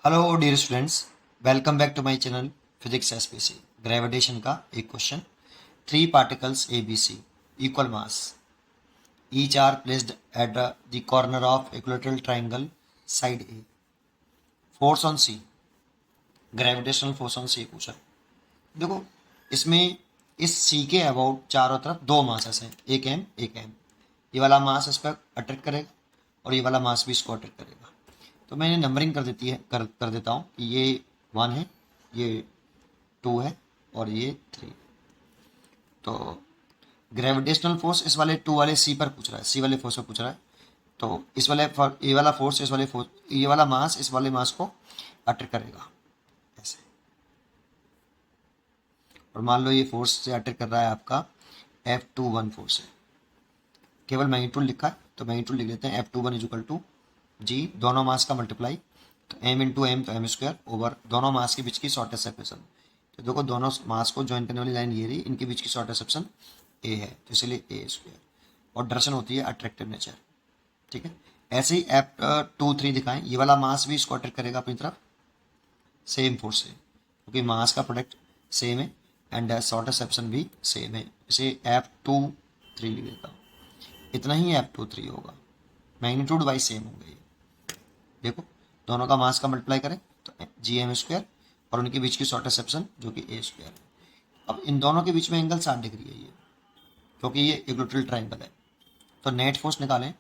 Hello dear students, welcome back to my channel physics SPC. Gravitation का एक question. Three particles A B C equal mass, each are placed at the corner of equilateral triangle side a. Force on C, gravitational force on C पूछा। देखो, इसमें इस सी के about चारों तरफ दो मासेस हैं, एक एम एक एम। ये वाला मास इस पर अट्रैक्ट करेगा और ये वाला मास भी इसको अट्रैक्ट करेगा। तो मैंने नंबरिंग कर देता हूँ कि ये 1 है, ये 2 है और ये 3। तो ग्रेविटेशनल फोर्स इस वाले 2 वाले सी पर पूछ रहा है, सी वाले फोर्स पर पूछ रहा है। तो इस वाले ये वाला फोर्स इस वाले फोर्स, ये वाला मास इस वाले मास को अट्रैक्ट करेगा ऐसे। और मान लो ये फोर्स से अट्रैक्ट कर रहा है आपका F21 फोर्स है। केवल मैग्नीट्यूड लिखा है तो मैग्नीट्यूड लिख लेते हैं। F21 इज इक्वल टू जी, दोनों मास का मल्टीप्लाई, तो m इंटू एम तो एम स्क्वायर ओवर दोनों मास के बीच की शॉर्टेस्ट सेपरेशन। तो देखो, दोनों मास को ज्वाइन करने वाली लाइन ये रही, इनके बीच की शॉर्टेस्ट सेपरेशन a है, तो इसलिए a स्क्वायर। और डायरेक्शन होती है अट्रैक्टिव नेचर। ठीक है, ऐसे ही F23 दिखाएं, ये वाला मास भी इसको अट्रैक्ट करेगा अपनी तरफ सेम फोर्स से, क्योंकि मास का प्रोडक्ट सेम है एंड शॉर्टेस्ट सेपरेशन भी सेम है। इसे F23 लिख देता हूँ। इतना ही F23 होगा, मैग्नीट्यूड वाइज सेम होंगे ये। देखो, दोनों का मास का मल्टीप्लाई करें तो जी एम स्क्वायर और उनके बीच की शॉर्टेस्ट सेक्शन जो कि ए स्क्वायर है। अब इन दोनों के बीच में एंगल 60 डिग्री है ये, क्योंकि ये इक्विलेटरल ट्रायंगल है। तो नेट फोर्स निकालें,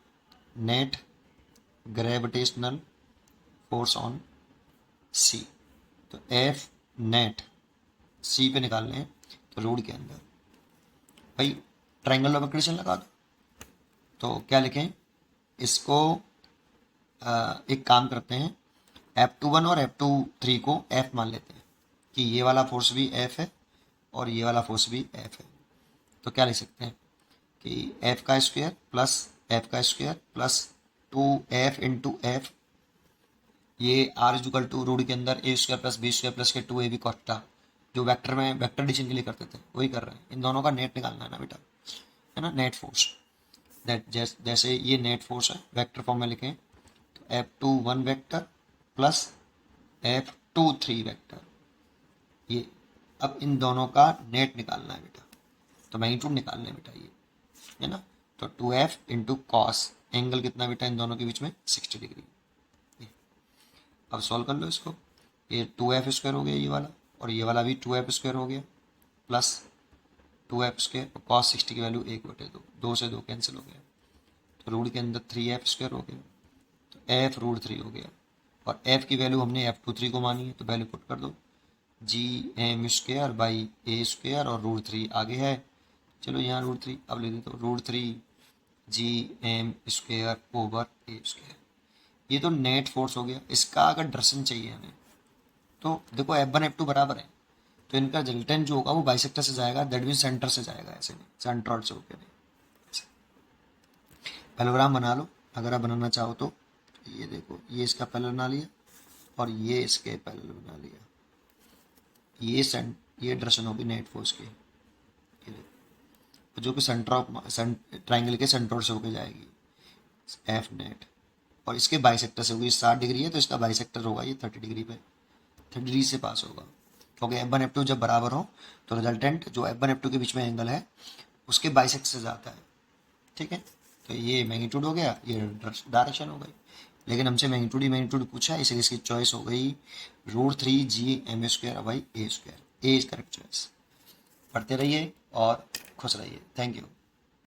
नेट ग्रेविटेशनल फोर्स ऑन सी। तो एफ नेट सी पे निकाल लें तो रूट के अंदर, भाई ट्रायंगल ऑफ इक्वेशन लगा दो। तो क्या लिखें इसको, एक काम करते हैं, F21 और F23 को F मान लेते हैं कि ये वाला फोर्स भी F है और ये वाला फोर्स भी F है। तो क्या लिख सकते हैं कि F का स्क्वायर प्लस F का square plus 2F into F, ये R इक्वल टू रूट के अंदर A square plus B square plus के 2AB कॉस्टा, जो वेक्टर में वेक्टर एडिशन के लिए करते थे वही कर रहे हैं। इन दोनों का नेट निकालना है ना बेटा, है ना, नेट फोर्स। जैसे ये नेट फोर्स है, वेक्टर फॉर्म में लिखें तो F21 vector plus F23 vector. ये अब इन दोनों का नेट निकालना है बेटा, तो मैग्नीट्यूड निकालना है बेटा ये, है ना। तो 2F इंटू कॉस, एंगल कितना बेटा इन दोनों के बीच में 60 डिग्री। अब सॉल्व कर लो इसको, ये 2F स्क्वायर हो गया ये वाला, और ये वाला भी 2F स्क्वायर हो गया प्लस 2F स्क्वायर, कॉस 60 की वैल्यू 1/2, 2 से 2 कैंसिल हो गया। तो रूट के अंदर 3F स्क्वायर हो गया, तो F रूट 3 हो गया। और F की वैल्यू हमने F23 को मानी है, तो वैल्यू पुट कर दो, G M square by A square और रूट 3 आगे है। चलो यहाँ रूट 3 अब ले देते हो, root 3 G M square over a square. ये तो नेट फोर्स हो गया। इसका अगर डायरेक्शन चाहिए हमें, तो देखो F1 F2 बराबर है, तो इनका रिजल्टेंट जो होगा वो बाइसेक्टर से जाएगा, दैट मीन सेंटर से जाएगा, ऐसे नहीं सेंट्रॉइड से होकर नहीं। पैरेललोग्राम बना लो अगर आप बनाना चाहो तो। ये देखो, ये इसका पैरेलल बना लिया और ये इसके पैरेलल बना लिया। ये डायरेक्शन होगी नेट फोर्स की, ये देखो, जो कि सेंटर ऑफ ट्राइंगल के सेंट्रोइड से होकर जाएगी एफ नेट, और इसके बाइसेक्टर से होगी। 60 डिग्री है तो इसका बाइसेक्टर होगा ये 30 डिग्री पे, 30 डिग्री से पास होगा, क्योंकि F1 F2 जब बराबर हो तो रिजल्टेंट जो F1 F2 के बीच में एंगल है उसके बाइसेक्टर से जाता है। ठीक है, तो ये मैग्नीट्यूड हो गया, ये डायरेक्शन हो गई। लेकिन हमसे मैग्नीट्यूड ही मैग्नीट्यूड पूछा है, इसलिए इसकी चॉइस हो गई root 3 G M square by A square. A is correct choice. पढ़ते रहिए और खुश रहिए। Thank you.